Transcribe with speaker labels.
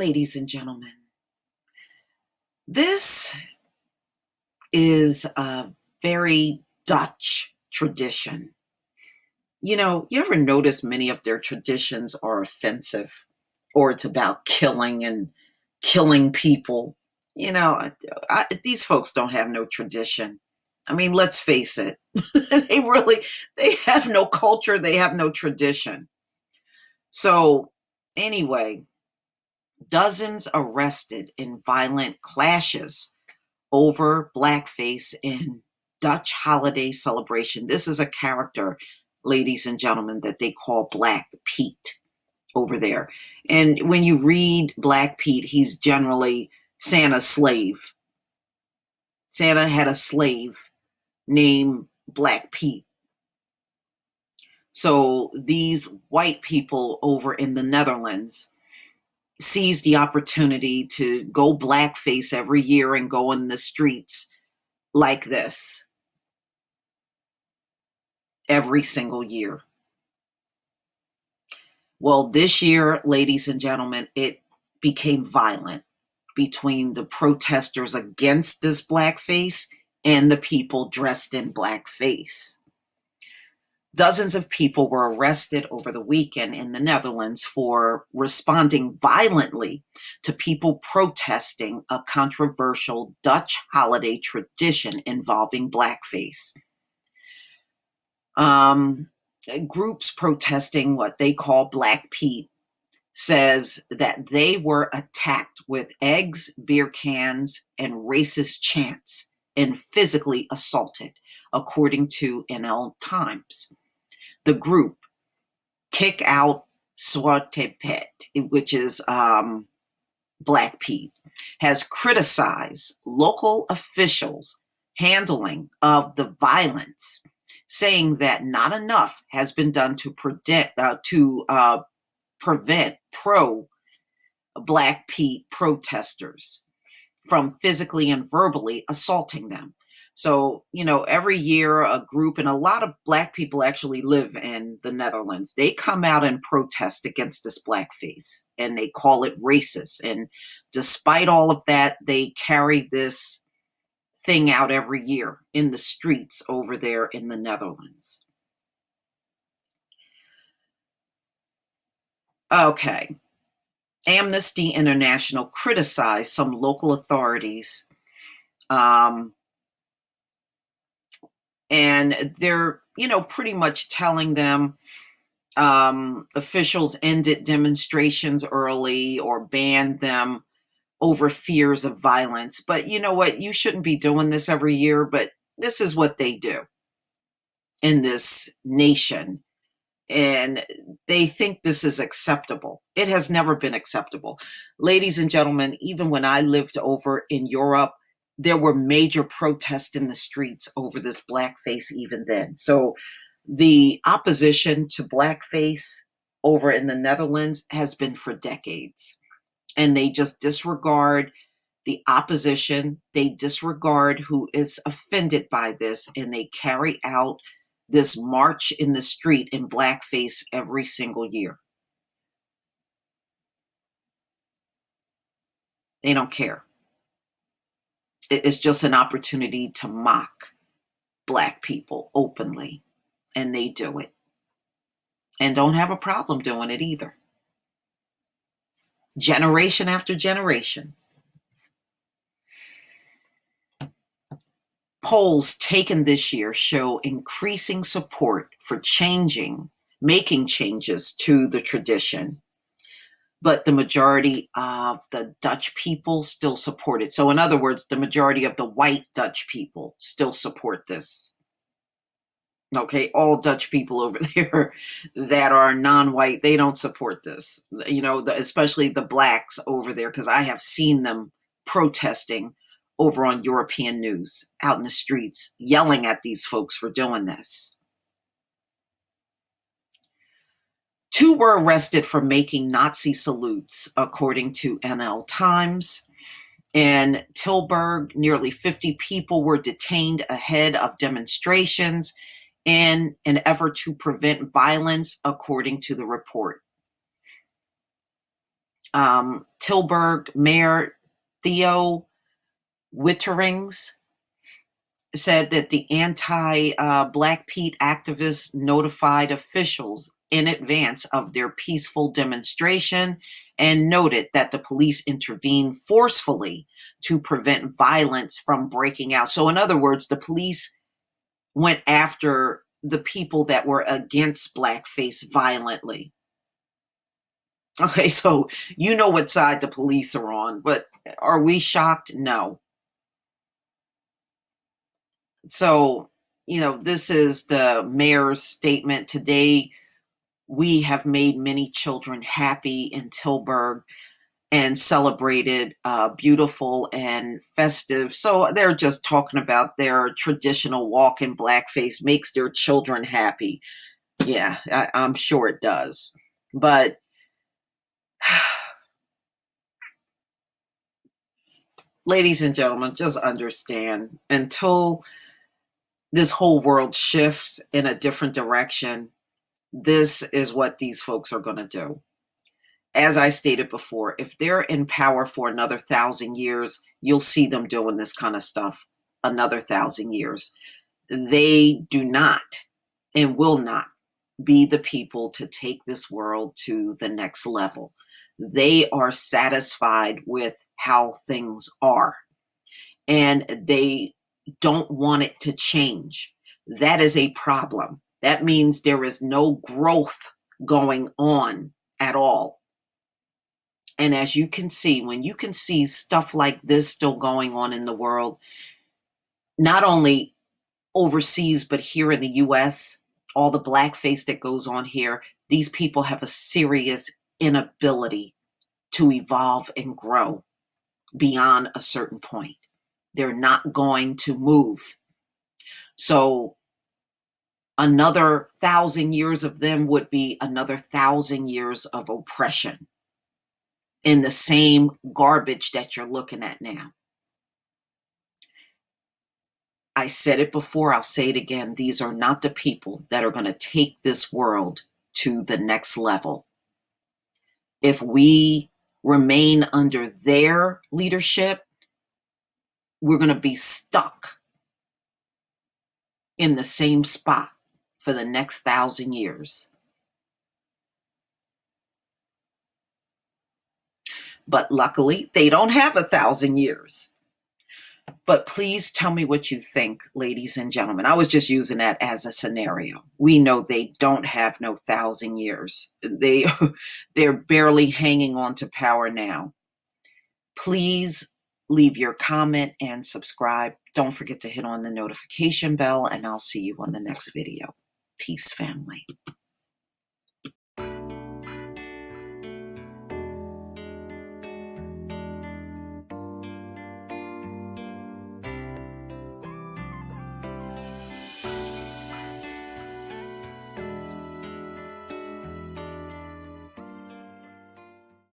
Speaker 1: ladies and gentlemen, this is a very Dutch tradition. You ever notice many of their traditions are offensive, or it's about killing and killing people? You know, these folks don't have no tradition. I mean, let's face it. They have no culture. They have no tradition. So anyway, dozens arrested in violent clashes over blackface in Dutch holiday celebration. This is a character, ladies and gentlemen, that they call Black Pete over there. And when you read Black Pete, he's generally Santa's slave. Santa had a slave named Black Pete. So these white people over in the Netherlands seized the opportunity to go blackface every year and go in the streets like this every single year. Well, this year, ladies and gentlemen, it became violent between the protesters against this blackface and the people dressed in blackface. Dozens of people were arrested over the weekend in the Netherlands for responding violently to people protesting a controversial Dutch holiday tradition involving blackface. Groups protesting what they call Black Pete says that they were attacked with eggs, beer cans, and racist chants and physically assaulted, according to NL Times. The group Kick Out Zwarte Pet, which is Black Pete, has criticized local officials' handling of the violence, saying that not enough has been done to prevent pro-Black Pete protesters from physically and verbally assaulting them. So, every year a group, and a lot of Black people actually live in the Netherlands, they come out and protest against this blackface, and they call it racist. And despite all of that, they carry this thing out every year in the streets over there in the Netherlands. Okay. Amnesty International criticized some local authorities, and they're, pretty much telling them officials ended demonstrations early or banned them over fears of violence. But you know what? You shouldn't be doing this every year, but this is what they do in this nation. And they think this is acceptable. It has never been acceptable. Ladies and gentlemen, even when I lived over in Europe, there were major protests in the streets over this blackface even then. So the opposition to blackface over in the Netherlands has been for decades. And they just disregard the opposition. They disregard who is offended by this, and they carry out this march in the street in blackface every single year. They don't care. It's just an opportunity to mock Black people openly, and they do it. And don't have a problem doing it either. Generation after generation. Polls taken this year show increasing support for making changes to the tradition. But the majority of the Dutch people still support it. So in other words, the majority of the white Dutch people still support this. Okay, all Dutch people over there that are non-white, they don't support this. Especially the blacks over there, because I have seen them protesting over on European news, out in the streets, yelling at these folks for doing this. 2 were arrested for making Nazi salutes, according to NL Times. In Tilburg, nearly 50 people were detained ahead of demonstrations in an effort to prevent violence, according to the report. Tilburg Mayor Theo Witterings said that the anti-Black Pete activists notified officials in advance of their peaceful demonstration and noted that the police intervened forcefully to prevent violence from breaking out. So in other words, the police went after the people that were against blackface violently. Okay, so you know what side the police are on, but are we shocked? No. So, this is the mayor's statement. Today, we have made many children happy in Tilburg and celebrated beautiful and festive. So they're just talking about their traditional walk in blackface makes their children happy. Yeah, I'm sure it does. But ladies and gentlemen, just understand, until this whole world shifts in a different direction, this is what these folks are going to do. As I stated before, if they're in power for another 1,000 years, you'll see them doing this kind of stuff another 1,000 years. They do not and will not be the people to take this world to the next level. They are satisfied with how things are, and they don't want it to change. That is a problem. That means there is no growth going on at all. And as you can see, when you can see stuff like this still going on in the world, not only overseas, but here in the US, all the blackface that goes on here, these people have a serious inability to evolve and grow beyond a certain point. They're not going to move. So another 1,000 years of them would be another 1,000 years of oppression in the same garbage that you're looking at now. I said it before, I'll say it again. These are not the people that are going to take this world to the next level. If we remain under their leadership, we're going to be stuck in the same spot for the next 1,000 years. But luckily, they don't have 1,000 years. But please tell me what you think, ladies and gentlemen. I was just using that as a scenario. We know they don't have no 1,000 years. They're barely hanging on to power now. Please leave your comment and subscribe. Don't forget to hit on the notification bell, and I'll see you on the next video. Peace, family.